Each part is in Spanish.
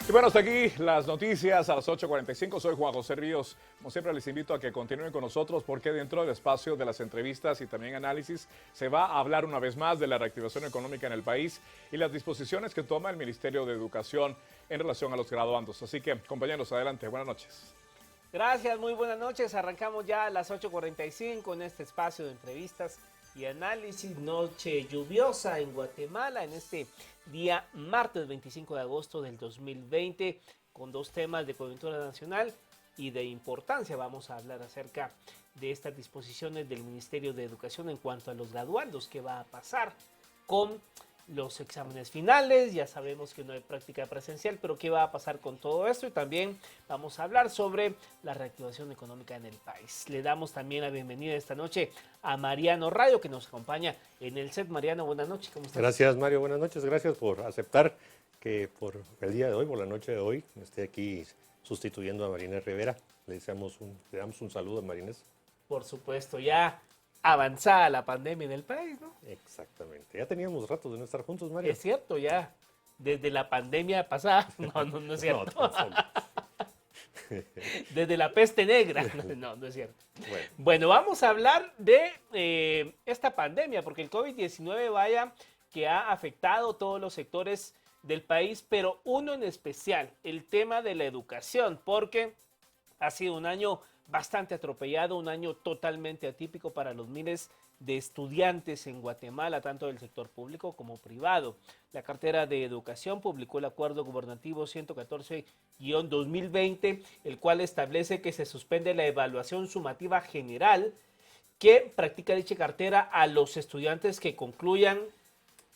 Y bueno, hasta aquí las noticias a las 8:45. Soy Juan José Ríos. Como siempre, les invito a que continúen con nosotros porque dentro del espacio de las entrevistas y también análisis se va a hablar una vez más de la reactivación económica en el país y las disposiciones que toma el Ministerio de Educación en relación a los graduandos. Así que, compañeros, adelante. Buenas noches. Gracias, muy buenas noches. Arrancamos ya a las 8:45 en este espacio de entrevistas y análisis. Noche lluviosa en Guatemala en este día martes 25 de agosto del 2020 con dos temas de coyuntura nacional y de importancia. Vamos a hablar acerca de estas disposiciones del Ministerio de Educación en cuanto a los graduandos, qué va a pasar con los exámenes finales. Ya sabemos que no hay práctica presencial, pero qué va a pasar con todo esto, y también vamos a hablar sobre la reactivación económica en el país. Le damos también la bienvenida esta noche a Mariano Rayo, que nos acompaña en el set. Mariano, buenas noches, ¿cómo estás? Gracias, Mario, buenas noches, gracias por aceptar que por el día de hoy, por la noche de hoy, esté aquí sustituyendo a Marinés Rivera. Le damos un saludo a Marinés. Por supuesto, ya avanzada la pandemia en el país, ¿no? Exactamente. Ya teníamos rato de no estar juntos, Mario. Es cierto, ya desde la pandemia pasada. No es cierto. Desde la peste negra. No es cierto. Bueno, vamos a hablar de esta pandemia, porque el COVID-19, vaya, que ha afectado todos los sectores del país, pero uno en especial, el tema de la educación, porque ha sido un año bastante atropellado, un año totalmente atípico para los miles de estudiantes en Guatemala, tanto del sector público como privado. La cartera de Educación publicó el acuerdo gubernativo 114-2020, el cual establece que se suspende la evaluación sumativa general que practica dicha cartera a los estudiantes que concluyan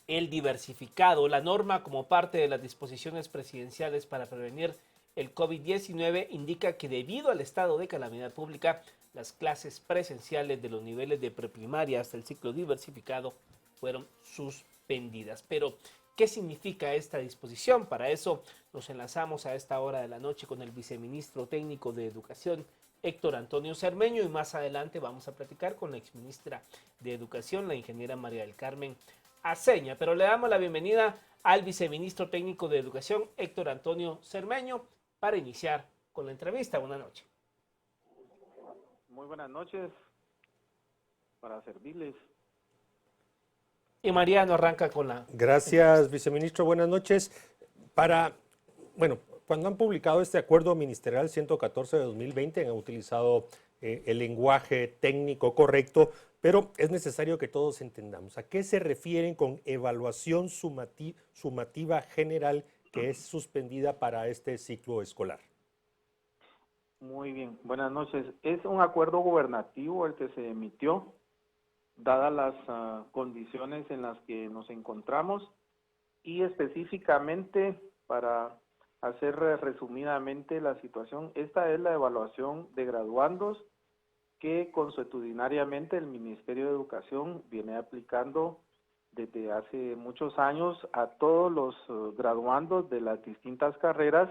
el diversificado. La norma, como parte de las disposiciones presidenciales para prevenir el COVID-19, indica que debido al estado de calamidad pública, las clases presenciales de los niveles de preprimaria hasta el ciclo diversificado fueron suspendidas. Pero, ¿qué significa esta disposición? Para eso nos enlazamos a esta hora de la noche con el viceministro técnico de Educación, Héctor Antonio Cermeño, y más adelante vamos a platicar con la exministra de Educación, la ingeniera María del Carmen Aceña. Pero le damos la bienvenida al viceministro técnico de Educación, Héctor Antonio Cermeño, para iniciar con la entrevista. Buenas noches. Muy buenas noches, para servirles. Y Mariano arranca con la... Gracias, viceministro, buenas noches. Cuando han publicado este acuerdo ministerial 114 de 2020, han utilizado el lenguaje técnico correcto, pero es necesario que todos entendamos a qué se refieren con evaluación sumativa general que es suspendida para este ciclo escolar. Muy bien, buenas noches. Es un acuerdo gubernativo el que se emitió, dadas las condiciones en las que nos encontramos, y específicamente, para hacer resumidamente la situación, esta es la evaluación de graduandos que consuetudinariamente el Ministerio de Educación viene aplicando desde hace muchos años a todos los graduandos de las distintas carreras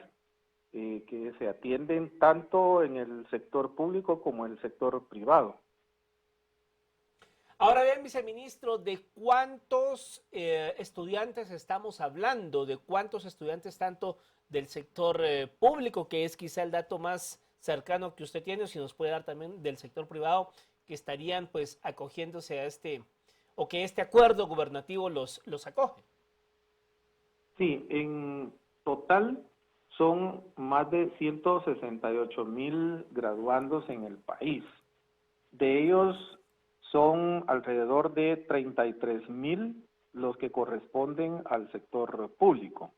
que se atienden tanto en el sector público como en el sector privado. Ahora bien, viceministro, ¿de cuántos estudiantes estamos hablando? ¿De cuántos estudiantes tanto del sector público, que es quizá el dato más cercano que usted tiene, o si nos puede dar también del sector privado, que estarían pues acogiéndose a o que este acuerdo gubernativo los acoge? Sí, en total son más de 168,000 graduandos en el país. De ellos son alrededor de 33,000 los que corresponden al sector público.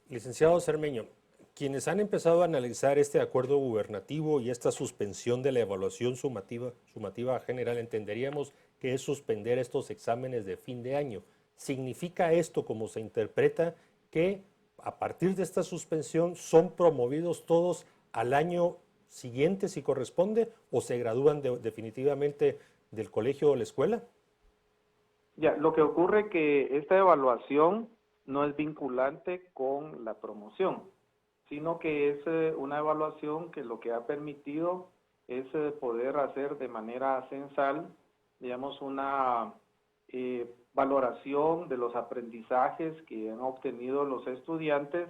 Licenciado Cermeño, quienes han empezado a analizar este acuerdo gubernativo y esta suspensión de la evaluación sumativa general, entenderíamos que es suspender estos exámenes de fin de año. ¿Significa esto, como se interpreta, que a partir de esta suspensión son promovidos todos al año siguiente si corresponde, o se gradúan definitivamente del colegio o la escuela? Ya, lo que ocurre es que esta evaluación no es vinculante con la promoción, sino que es una evaluación que lo que ha permitido es poder hacer de manera censal, digamos, una valoración de los aprendizajes que han obtenido los estudiantes,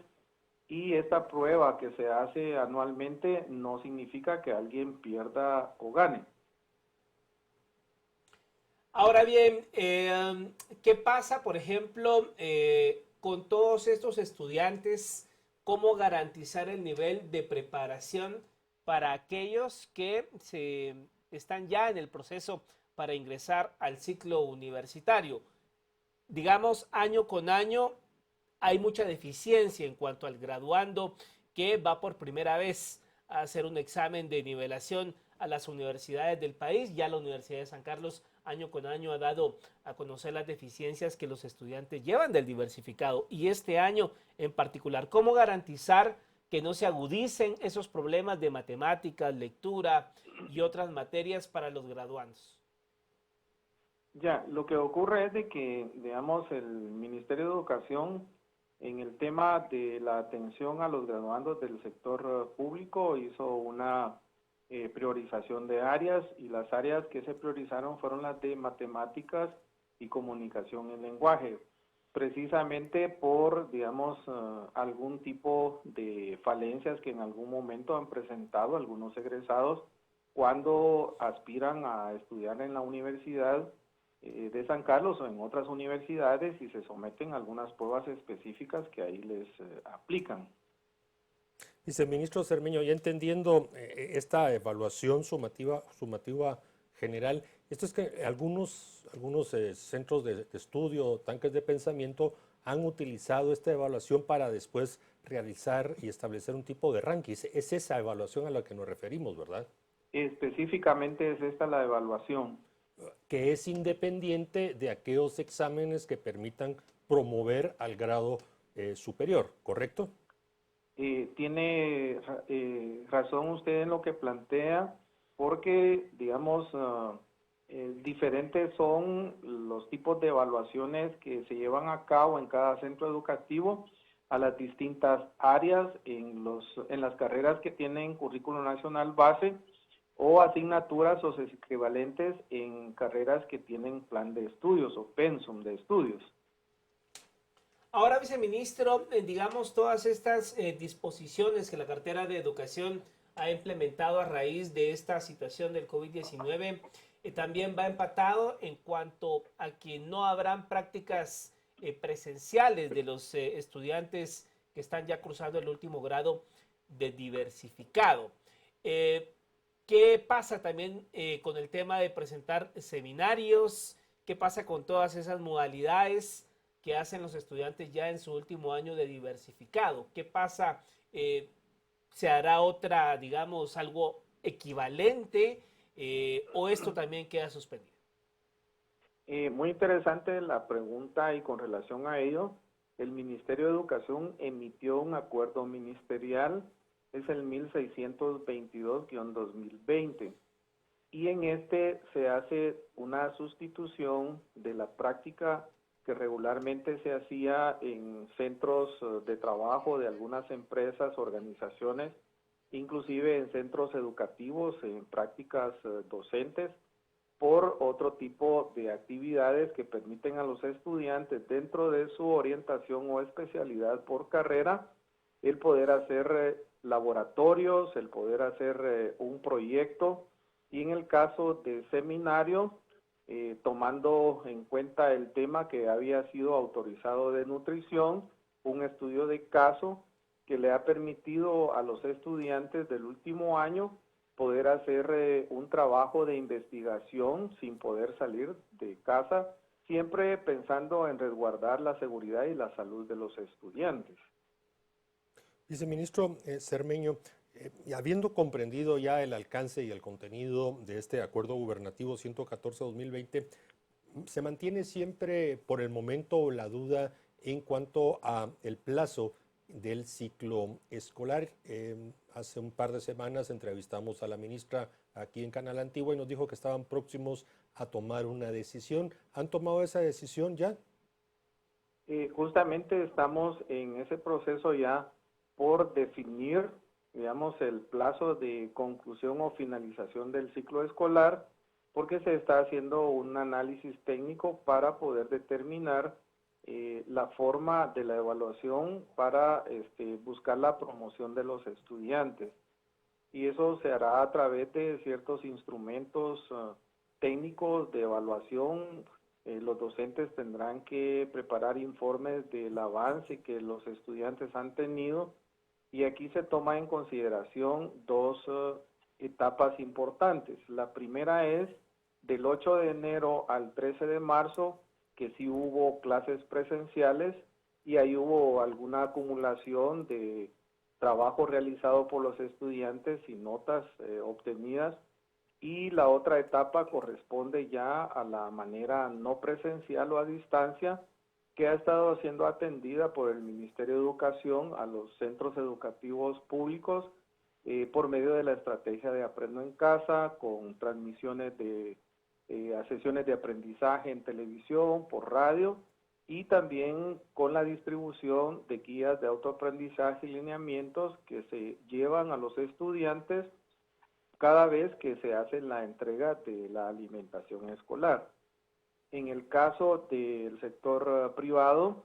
y esta prueba que se hace anualmente no significa que alguien pierda o gane. Ahora bien, ¿qué pasa, por ejemplo, con todos estos estudiantes? ¿Cómo garantizar el nivel de preparación para aquellos que están ya en el proceso para ingresar al ciclo universitario? Digamos, año con año hay mucha deficiencia en cuanto al graduando que va por primera vez a hacer un examen de nivelación a las universidades del país. Ya la Universidad de San Carlos año con año ha dado a conocer las deficiencias que los estudiantes llevan del diversificado, y este año en particular, ¿cómo garantizar que no se agudicen esos problemas de matemáticas, lectura y otras materias para los graduandos? Ya, lo que ocurre es de que, digamos, el Ministerio de Educación, en el tema de la atención a los graduandos del sector público, hizo una priorización de áreas, y las áreas que se priorizaron fueron las de matemáticas y comunicación en lenguaje, precisamente por, digamos, algún tipo de falencias que en algún momento han presentado algunos egresados cuando aspiran a estudiar en la universidad de San Carlos o en otras universidades, y se someten a algunas pruebas específicas que ahí les aplican. Viceministro Cermeño, ya entendiendo esta evaluación sumativa general, esto es que algunos centros de estudio, tanques de pensamiento, han utilizado esta evaluación para después realizar y establecer un tipo de ranking. Es esa evaluación a la que nos referimos, ¿verdad? Específicamente es esta la evaluación. Que es independiente de aquellos exámenes que permitan promover al grado superior, ¿correcto? Tiene razón usted en lo que plantea, porque, digamos, diferentes son los tipos de evaluaciones que se llevan a cabo en cada centro educativo a las distintas áreas en las carreras que tienen currículo nacional base, o asignaturas o equivalentes en carreras que tienen plan de estudios o pensum de estudios. Ahora, viceministro, digamos, todas estas disposiciones que la cartera de educación ha implementado a raíz de esta situación del COVID-19, también va empatado en cuanto a que no habrán prácticas presenciales de los estudiantes que están ya cursando el último grado de diversificado. ¿Qué pasa también con el tema de presentar seminarios? ¿Qué pasa con todas esas modalidades que hacen los estudiantes ya en su último año de diversificado? ¿Qué pasa? ¿Se hará otra, digamos, algo equivalente o esto también queda suspendido? Muy interesante la pregunta, y con relación a ello, el Ministerio de Educación emitió un acuerdo ministerial, es el 1622-2020, y en este se hace una sustitución de la práctica que regularmente se hacía en centros de trabajo de algunas empresas, organizaciones, inclusive en centros educativos, en prácticas docentes, por otro tipo de actividades que permiten a los estudiantes, dentro de su orientación o especialidad por carrera, el poder hacer laboratorios, el poder hacer un proyecto, y en el caso de seminario, tomando en cuenta el tema que había sido autorizado de nutrición, un estudio de caso que le ha permitido a los estudiantes del último año poder hacer un trabajo de investigación sin poder salir de casa, siempre pensando en resguardar la seguridad y la salud de los estudiantes. Viceministro Cermeño, y habiendo comprendido ya el alcance y el contenido de este acuerdo gubernativo 114-2020, ¿se mantiene siempre por el momento la duda en cuanto a el plazo del ciclo escolar? Hace un par de semanas entrevistamos a la ministra aquí en Canal Antigua y nos dijo que estaban próximos a tomar una decisión. ¿Han tomado esa decisión ya? Justamente estamos en ese proceso ya por definir, digamos, el plazo de conclusión o finalización del ciclo escolar, porque se está haciendo un análisis técnico para poder determinar la forma de la evaluación para buscar la promoción de los estudiantes. Y eso se hará a través de ciertos instrumentos técnicos de evaluación. Los docentes tendrán que preparar informes del avance que los estudiantes han tenido, y aquí se toma en consideración dos etapas importantes. La primera es del 8 de enero al 13 de marzo, que sí hubo clases presenciales y ahí hubo alguna acumulación de trabajo realizado por los estudiantes y notas obtenidas. Y la otra etapa corresponde ya a la manera no presencial o a distancia, que ha estado siendo atendida por el Ministerio de Educación a los centros educativos públicos por medio de la estrategia de Aprendo en Casa, con transmisiones de a sesiones de aprendizaje en televisión, por radio, y también con la distribución de guías de autoaprendizaje y lineamientos que se llevan a los estudiantes cada vez que se hace la entrega de la alimentación escolar. En el caso del sector privado,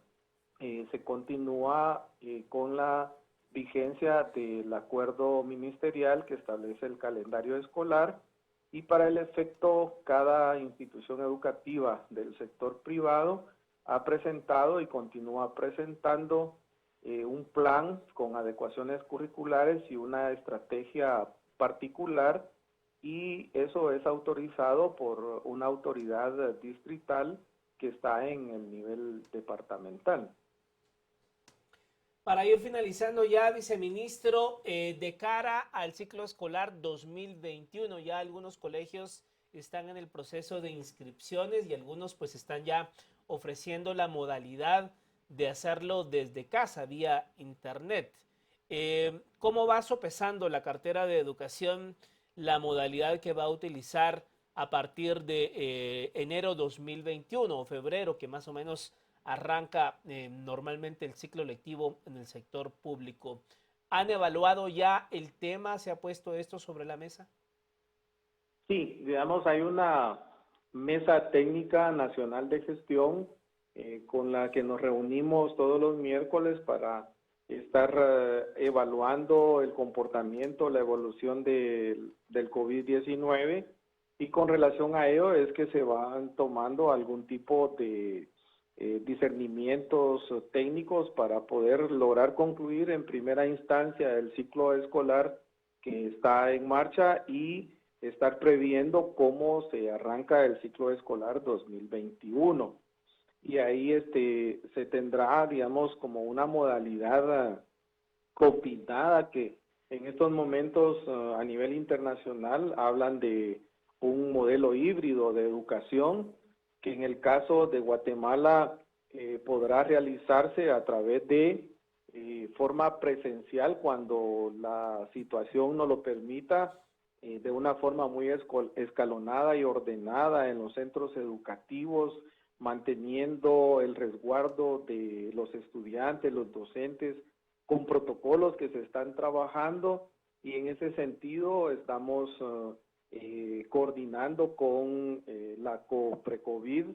se continúa con la vigencia del acuerdo ministerial que establece el calendario escolar, y para el efecto cada institución educativa del sector privado ha presentado y continúa presentando un plan con adecuaciones curriculares y una estrategia particular, y eso es autorizado por una autoridad distrital que está en el nivel departamental. Para ir finalizando ya, viceministro, de cara al ciclo escolar 2021, ya algunos colegios están en el proceso de inscripciones y algunos pues están ya ofreciendo la modalidad de hacerlo desde casa, vía internet. ¿Cómo va sopesando la cartera de educación la modalidad que va a utilizar a partir de enero 2021 o febrero, que más o menos arranca normalmente el ciclo lectivo en el sector público? ¿Han evaluado ya el tema? ¿Se ha puesto esto sobre la mesa? Sí, digamos, hay una mesa técnica nacional de gestión con la que nos reunimos todos los miércoles para estar evaluando el comportamiento, la evolución del COVID-19, y con relación a ello es que se van tomando algún tipo de discernimientos técnicos para poder lograr concluir en primera instancia el ciclo escolar que está en marcha y estar previendo cómo se arranca el ciclo escolar 2021. Y ahí se tendrá, digamos, como una modalidad combinada que en estos momentos a nivel internacional hablan de un modelo híbrido de educación, que en el caso de Guatemala podrá realizarse a través de forma presencial cuando la situación nos lo permita, de una forma muy escalonada y ordenada en los centros educativos, manteniendo el resguardo de los estudiantes, los docentes, con protocolos que se están trabajando, y en ese sentido estamos coordinando con la Precovid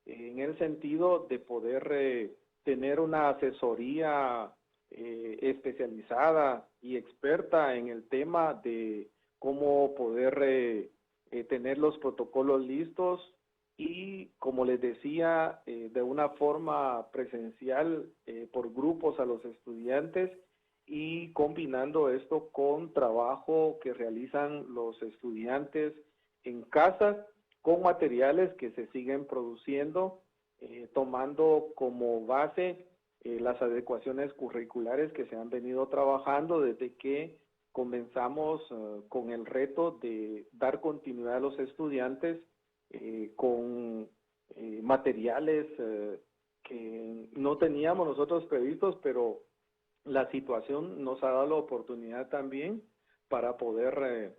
en el sentido de poder tener una asesoría especializada y experta en el tema de cómo poder tener los protocolos listos y, como les decía, de una forma presencial por grupos a los estudiantes, y combinando esto con trabajo que realizan los estudiantes en casa con materiales que se siguen produciendo, tomando como base las adecuaciones curriculares que se han venido trabajando desde que comenzamos con el reto de dar continuidad a los estudiantes con materiales que no teníamos nosotros previstos, pero la situación nos ha dado la oportunidad también para poder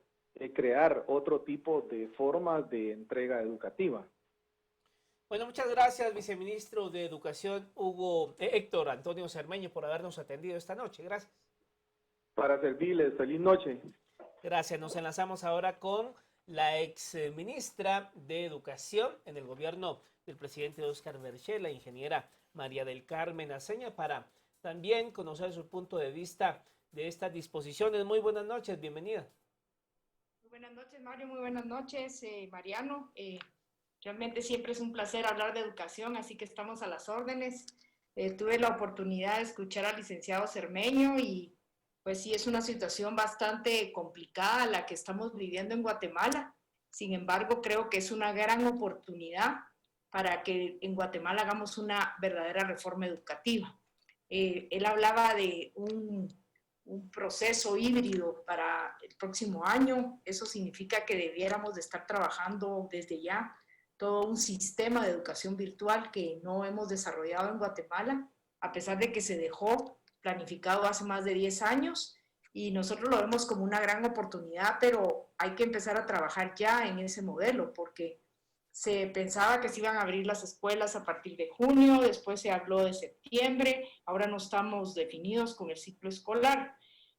crear otro tipo de formas de entrega educativa. Bueno, muchas gracias, viceministro de Educación Héctor Antonio Cermeño, por habernos atendido esta noche. Gracias. Para servirles, feliz noche. Gracias. Nos enlazamos ahora con la ex ministra de Educación en el gobierno del presidente Óscar Berchel, la ingeniera María del Carmen Aceña, para también conocer su punto de vista de estas disposiciones. Muy buenas noches, bienvenida. Muy buenas noches, Mario, muy buenas noches, Mariano. Realmente siempre es un placer hablar de educación, así que estamos a las órdenes. Tuve la oportunidad de escuchar al licenciado Cermeño y pues sí, es una situación bastante complicada la que estamos viviendo en Guatemala. Sin embargo, creo que es una gran oportunidad para que en Guatemala hagamos una verdadera reforma educativa. Él hablaba de un proceso híbrido para el próximo año. Eso significa que debiéramos de estar trabajando desde ya todo un sistema de educación virtual que no hemos desarrollado en Guatemala, a pesar de que se dejó planificado hace más de 10 años y nosotros lo vemos como una gran oportunidad, pero hay que empezar a trabajar ya en ese modelo porque se pensaba que se iban a abrir las escuelas a partir de junio, después se habló de septiembre, ahora no estamos definidos con el ciclo escolar.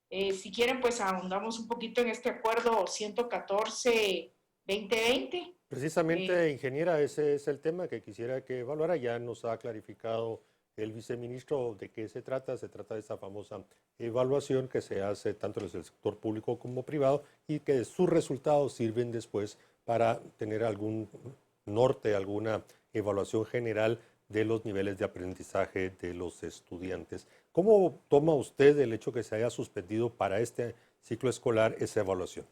Si quieren, pues ahondamos un poquito en este acuerdo 114-2020. Precisamente, ingeniera, ese es el tema que quisiera que evaluara. Ya nos ha clarificado el viceministro de qué se trata. Se trata de esa famosa evaluación que se hace tanto desde el sector público como privado y que sus resultados sirven después para tener algún norte, alguna evaluación general de los niveles de aprendizaje de los estudiantes. ¿Cómo toma usted el hecho que se haya suspendido para este ciclo escolar esa evaluación?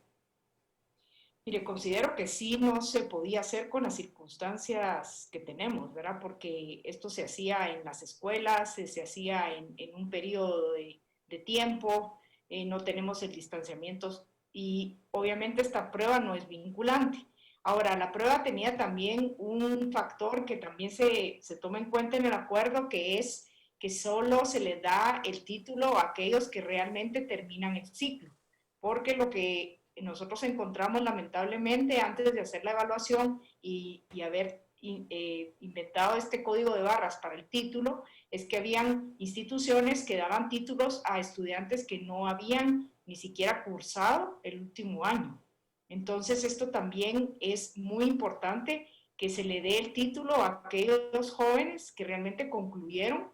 Mire, considero que sí no se podía hacer con las circunstancias que tenemos, ¿verdad? Porque esto se hacía en las escuelas, se hacía en un periodo de tiempo, no tenemos el distanciamiento y obviamente esta prueba no es vinculante. Ahora, la prueba tenía también un factor que también se toma en cuenta en el acuerdo, que es que solo se le da el título a aquellos que realmente terminan el ciclo, porque lo que nosotros encontramos lamentablemente antes de hacer la evaluación y haber inventado este código de barras para el título, es que habían instituciones que daban títulos a estudiantes que no habían ni siquiera cursado el último año. Entonces, esto también es muy importante que se le dé el título a aquellos jóvenes que realmente concluyeron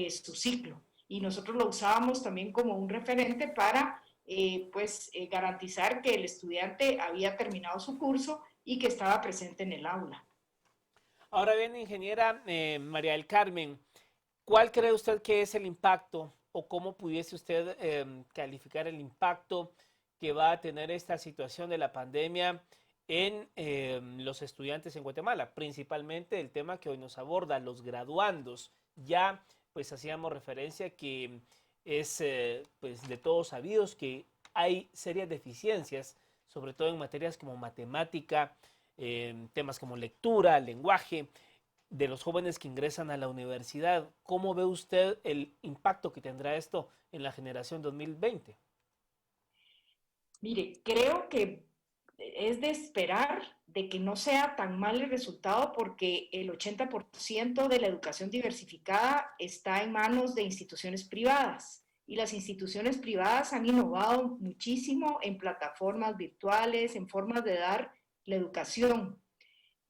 su ciclo. Y nosotros lo usábamos también como un referente para garantizar que el estudiante había terminado su curso y que estaba presente en el aula. Ahora bien, ingeniera María del Carmen, ¿cuál cree usted que es el impacto o cómo pudiese usted calificar el impacto que va a tener esta situación de la pandemia en los estudiantes en Guatemala? Principalmente el tema que hoy nos aborda, los graduandos. Ya pues hacíamos referencia que es pues de todos sabidos que hay serias deficiencias, sobre todo en materias como matemática, temas como lectura, lenguaje, de los jóvenes que ingresan a la universidad. ¿Cómo ve usted el impacto que tendrá esto en la generación 2020? Mire, creo que es de esperar de que no sea tan mal el resultado porque el 80% de la educación diversificada está en manos de instituciones privadas y las instituciones privadas han innovado muchísimo en plataformas virtuales, en formas de dar la educación.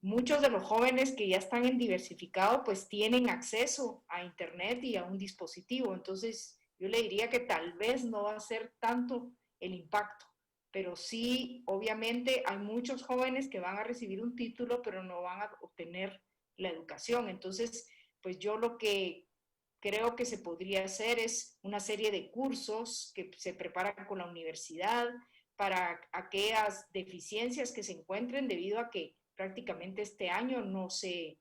Muchos de los jóvenes que ya están en diversificado pues tienen acceso a internet y a un dispositivo, entonces yo le diría que tal vez no va a ser tanto el impacto, pero sí, obviamente hay muchos jóvenes que van a recibir un título, pero no van a obtener la educación. Entonces, pues yo lo que creo que se podría hacer es una serie de cursos que se preparan con la universidad para aquellas deficiencias que se encuentren debido a que prácticamente este año no se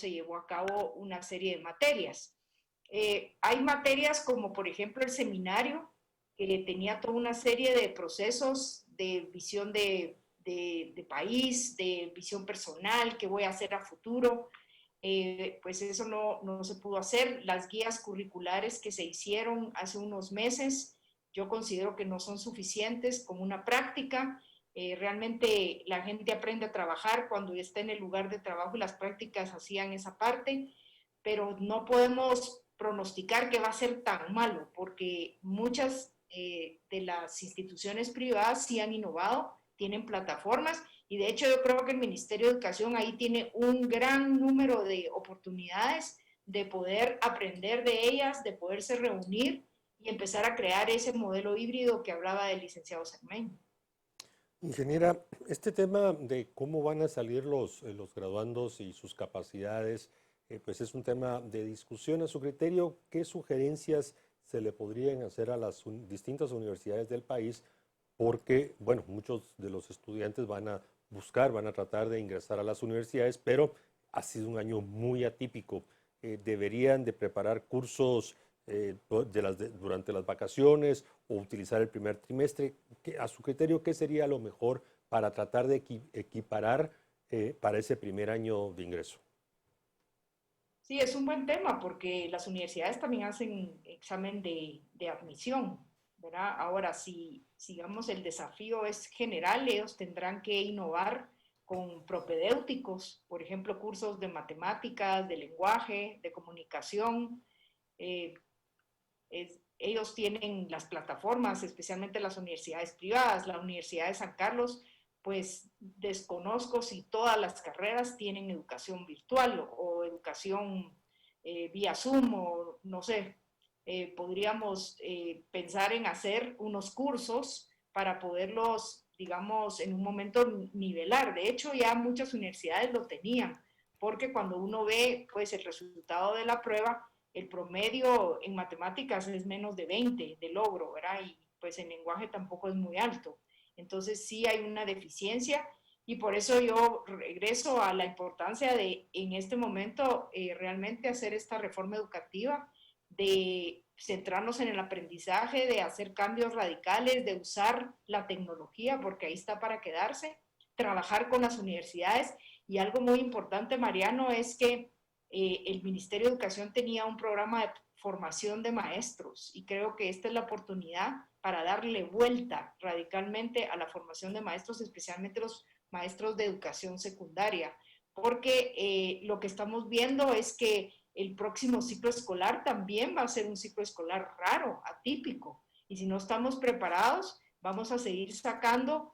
llevó a cabo una serie de materias. Hay materias como, por ejemplo, el seminario, que tenía toda una serie de procesos de visión de país, de visión personal, qué voy a hacer a futuro. Pues eso no se pudo hacer. Las guías curriculares que se hicieron hace unos meses, yo considero que no son suficientes como una práctica. Realmente la gente aprende a trabajar cuando está en el lugar de trabajo y las prácticas hacían esa parte, pero no podemos pronosticar que va a ser tan malo, porque muchas de las instituciones privadas sí han innovado, tienen plataformas y de hecho yo creo que el Ministerio de Educación ahí tiene un gran número de oportunidades de poder aprender de ellas, de poderse reunir y empezar a crear ese modelo híbrido que hablaba el licenciado Cermeño. Ingeniera, este tema de cómo van a salir los graduandos y sus capacidades, pues es un tema de discusión. A su criterio, ¿qué sugerencias se le podrían hacer a las distintas universidades del país? Porque, bueno, muchos de los estudiantes van a buscar, van a tratar de ingresar a las universidades, pero ha sido un año muy atípico. Deberían de preparar cursos durante las vacaciones o utilizar el primer trimestre. A su criterio, ¿qué sería lo mejor para tratar de equiparar para ese primer año de ingreso? Sí, es un buen tema porque las universidades también hacen examen de admisión, ¿verdad? Ahora, si digamos el desafío es general, ellos tendrán que innovar con propedéuticos, por ejemplo, cursos de matemáticas, de lenguaje, de comunicación. Eh, Ellos tienen las plataformas, especialmente las universidades privadas. La Universidad de San Carlos, pues desconozco si todas las carreras tienen educación virtual o educación vía Zoom o no sé. Podríamos pensar en hacer unos cursos para poderlos, digamos, en un momento nivelar. De hecho, ya muchas universidades lo tenían, porque cuando uno ve pues el resultado de la prueba, el promedio en matemáticas es menos de 20 de logro, ¿verdad? Y pues en lenguaje tampoco es muy alto. Entonces sí hay una deficiencia y por eso yo regreso a la importancia de en este momento realmente hacer esta reforma educativa, de centrarnos en el aprendizaje, de hacer cambios radicales, de usar la tecnología porque ahí está para quedarse, trabajar con las universidades y algo muy importante, Mariano, es que el Ministerio de Educación tenía un programa de formación de maestros y creo que esta es la oportunidad para darle vuelta radicalmente a la formación de maestros, especialmente los maestros de educación secundaria, porque lo que estamos viendo es que el próximo ciclo escolar también va a ser un ciclo escolar raro, atípico, y si no estamos preparados, vamos a seguir sacando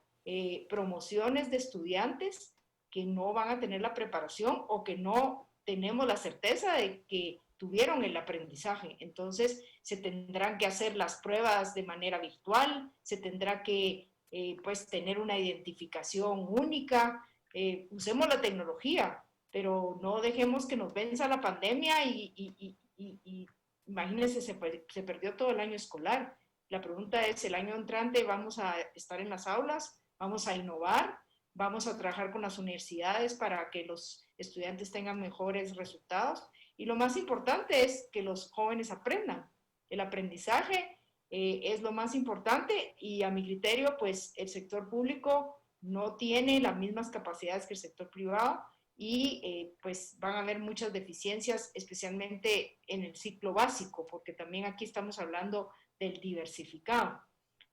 promociones de estudiantes que no van a tener la preparación o que no tenemos la certeza de que tuvieron el aprendizaje. Entonces, se tendrán que hacer las pruebas de manera virtual, se tendrá que pues tener una identificación única. Usemos la tecnología, pero no dejemos que nos venza la pandemia y imagínense, se perdió todo el año escolar. La pregunta es, ¿el año entrante vamos a estar en las aulas? ¿Vamos a innovar? ¿Vamos a trabajar con las universidades para que los estudiantes tengan mejores resultados? Y lo más importante es que los jóvenes aprendan. El aprendizaje es lo más importante y a mi criterio, pues el sector público no tiene las mismas capacidades que el sector privado y pues van a haber muchas deficiencias, especialmente en el ciclo básico, porque también aquí estamos hablando del diversificado.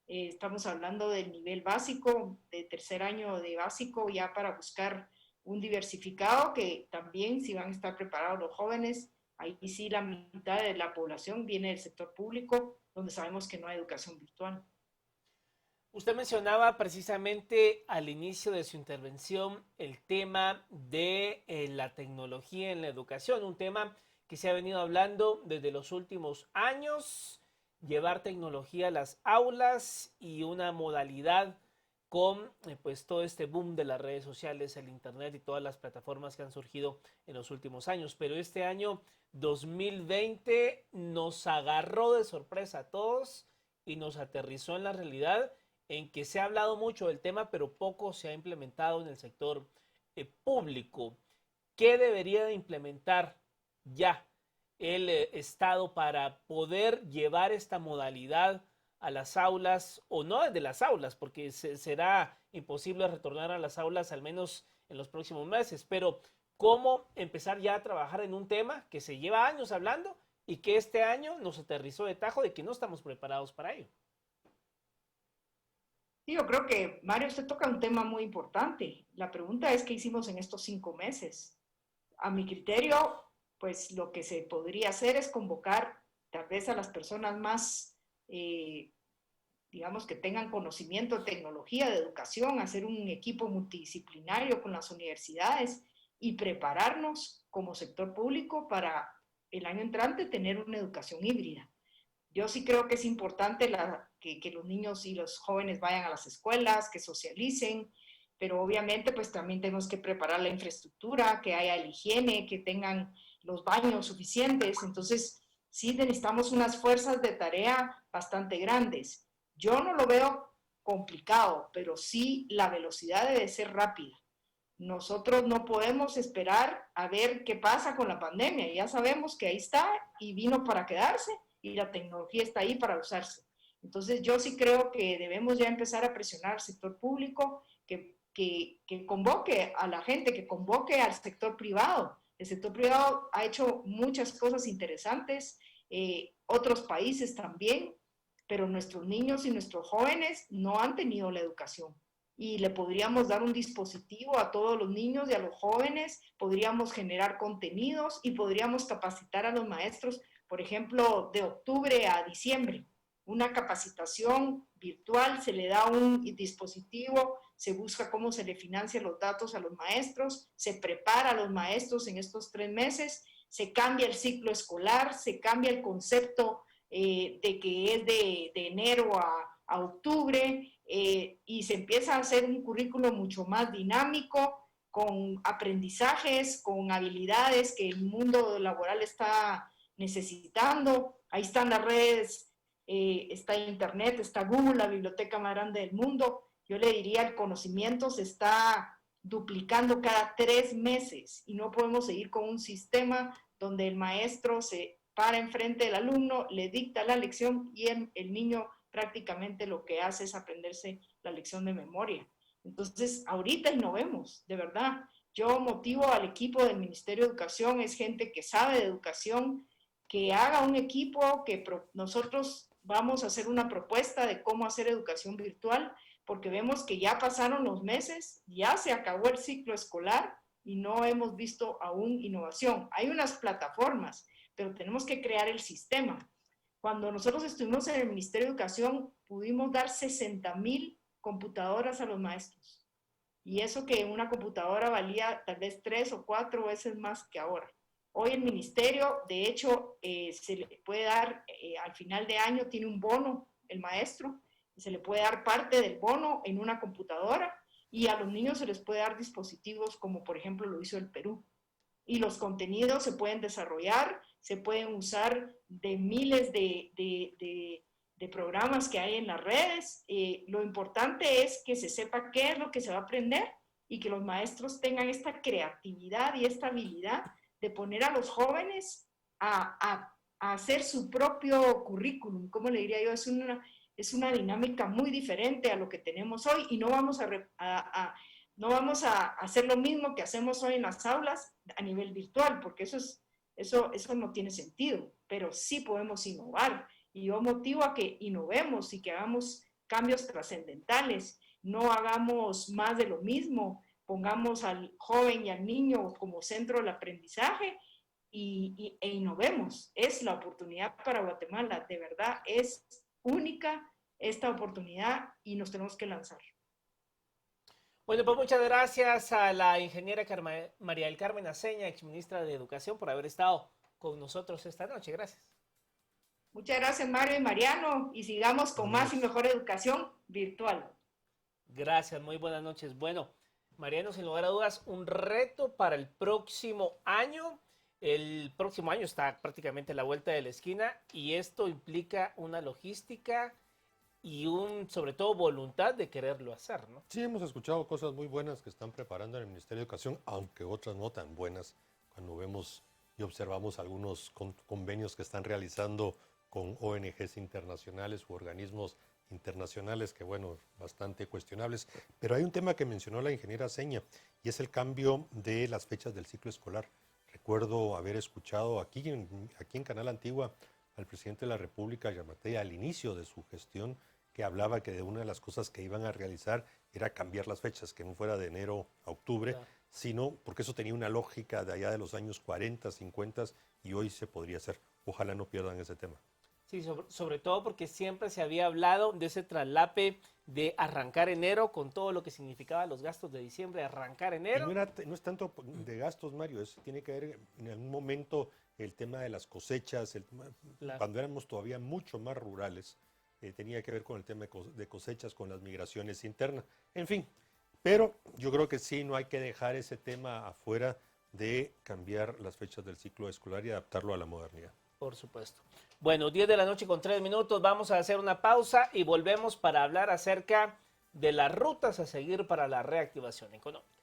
Estamos hablando del nivel básico, de tercer año de básico, ya para buscar un diversificado que también, si van a estar preparados los jóvenes, ahí sí la mitad de la población viene del sector público, donde sabemos que no hay educación virtual. Usted mencionaba precisamente al inicio de su intervención el tema de la tecnología en la educación, un tema que se ha venido hablando desde los últimos años, llevar tecnología a las aulas y una modalidad con pues todo este boom de las redes sociales, el internet y todas las plataformas que han surgido en los últimos años. Pero este año 2020 nos agarró de sorpresa a todos y nos aterrizó en la realidad en que se ha hablado mucho del tema, pero poco se ha implementado en el sector público. ¿Qué debería de implementar ya el Estado para poder llevar esta modalidad a las aulas, o no desde las aulas, porque será imposible retornar a las aulas al menos en los próximos meses, pero cómo empezar ya a trabajar en un tema que se lleva años hablando y que este año nos aterrizó de tajo de que no estamos preparados para ello? Sí, yo creo que, Mario, usted toca un tema muy importante. La pregunta es, ¿qué hicimos en estos 5 meses? A mi criterio, pues lo que se podría hacer es convocar tal vez a las personas más digamos, que tengan conocimiento de tecnología, de educación, hacer un equipo multidisciplinario con las universidades y prepararnos como sector público para el año entrante tener una educación híbrida. Yo sí creo que es importante que los niños y los jóvenes vayan a las escuelas, que socialicen, pero obviamente pues también tenemos que preparar la infraestructura, que haya la higiene, que tengan los baños suficientes. Entonces sí necesitamos unas fuerzas de tarea bastante grandes. Yo no lo veo complicado, pero sí la velocidad debe ser rápida. Nosotros no podemos esperar a ver qué pasa con la pandemia. Ya sabemos que ahí está y vino para quedarse y la tecnología está ahí para usarse. Entonces yo sí creo que debemos ya empezar a presionar al sector público que convoque a la gente, que convoque al sector privado. El sector privado ha hecho muchas cosas interesantes, otros países también, pero nuestros niños y nuestros jóvenes no han tenido la educación y le podríamos dar un dispositivo a todos los niños y a los jóvenes, podríamos generar contenidos y podríamos capacitar a los maestros, por ejemplo, de octubre a diciembre. Una capacitación virtual, se le da un dispositivo, se busca cómo se le financian los datos a los maestros, se prepara a los maestros en estos 3 meses, se cambia el ciclo escolar, se cambia el concepto de que es de enero a octubre, y se empieza a hacer un currículo mucho más dinámico, con aprendizajes, con habilidades que el mundo laboral está necesitando. Ahí están las redes, está Internet, está Google, la biblioteca más grande del mundo. Yo le diría, el conocimiento se está duplicando cada 3 meses y no podemos seguir con un sistema donde el maestro se para enfrente del alumno, le dicta la lección y el niño prácticamente lo que hace es aprenderse la lección de memoria. Entonces, ahorita innovemos, de verdad. Yo motivo al equipo del Ministerio de Educación, es gente que sabe de educación, que haga un equipo, que nosotros vamos a hacer una propuesta de cómo hacer educación virtual, porque vemos que ya pasaron los meses, ya se acabó el ciclo escolar y no hemos visto aún innovación. Hay unas plataformas, pero tenemos que crear el sistema. Cuando nosotros estuvimos en el Ministerio de Educación, pudimos dar 60,000 computadoras a los maestros. Y eso que una computadora valía tal vez 3 o 4 veces más que ahora. Hoy el ministerio, de hecho, se le puede dar, al final de año tiene un bono el maestro, se le puede dar parte del bono en una computadora y a los niños se les puede dar dispositivos como por ejemplo lo hizo el Perú. Y los contenidos se pueden desarrollar, se pueden usar de miles de programas que hay en las redes. Lo importante es que se sepa qué es lo que se va a aprender y que los maestros tengan esta creatividad y esta habilidad de poner a los jóvenes a hacer su propio currículum. ¿Cómo le diría yo? Es una dinámica muy diferente a lo que tenemos hoy y no vamos no vamos a hacer lo mismo que hacemos hoy en las aulas a nivel virtual, porque eso no tiene sentido, pero sí podemos innovar. Y yo motivo a que innovemos y que hagamos cambios trascendentales, no hagamos más de lo mismo, pongamos al joven y al niño como centro del aprendizaje e innovemos. Es la oportunidad para Guatemala, de verdad es única esta oportunidad y nos tenemos que lanzar. Bueno, pues muchas gracias a la ingeniera María del Carmen Aceña, exministra de Educación, por haber estado con nosotros esta noche. Gracias. Muchas gracias, Mario y Mariano, y sigamos con más y mejor educación virtual. Gracias, muy buenas noches. Bueno, Mariano, sin lugar a dudas, un reto para el próximo año. El próximo año está prácticamente a la vuelta de la esquina y esto implica una logística y sobre todo voluntad de quererlo hacer, ¿no? Sí, hemos escuchado cosas muy buenas que están preparando en el Ministerio de Educación, aunque otras no tan buenas, cuando vemos y observamos algunos convenios que están realizando con ONGs internacionales u organismos internacionales que, bueno, bastante cuestionables. Pero hay un tema que mencionó la ingeniera Aceña y es el cambio de las fechas del ciclo escolar. Recuerdo haber escuchado aquí en Canal Antigua al presidente de la República, Yamatei, al inicio de su gestión, que hablaba que de una de las cosas que iban a realizar era cambiar las fechas, que no fuera de enero a octubre, claro, sino porque eso tenía una lógica de allá de los años 40, 50 y hoy se podría hacer. Ojalá no pierdan ese tema. Sí, sobre todo porque siempre se había hablado de ese traslape de arrancar enero con todo lo que significaba los gastos de diciembre, arrancar Y enero. no es tanto de gastos, Mario, tiene que ver en algún momento el tema de las cosechas, Claro. cuando éramos todavía mucho más rurales, tenía que ver con el tema de cosechas, con las migraciones internas, en fin. Pero yo creo que sí, no hay que dejar ese tema afuera de cambiar las fechas del ciclo escolar y adaptarlo a la modernidad. Por supuesto. Bueno, 10 de la noche con 3 minutos. Vamos a hacer una pausa y volvemos para hablar acerca de las rutas a seguir para la reactivación económica.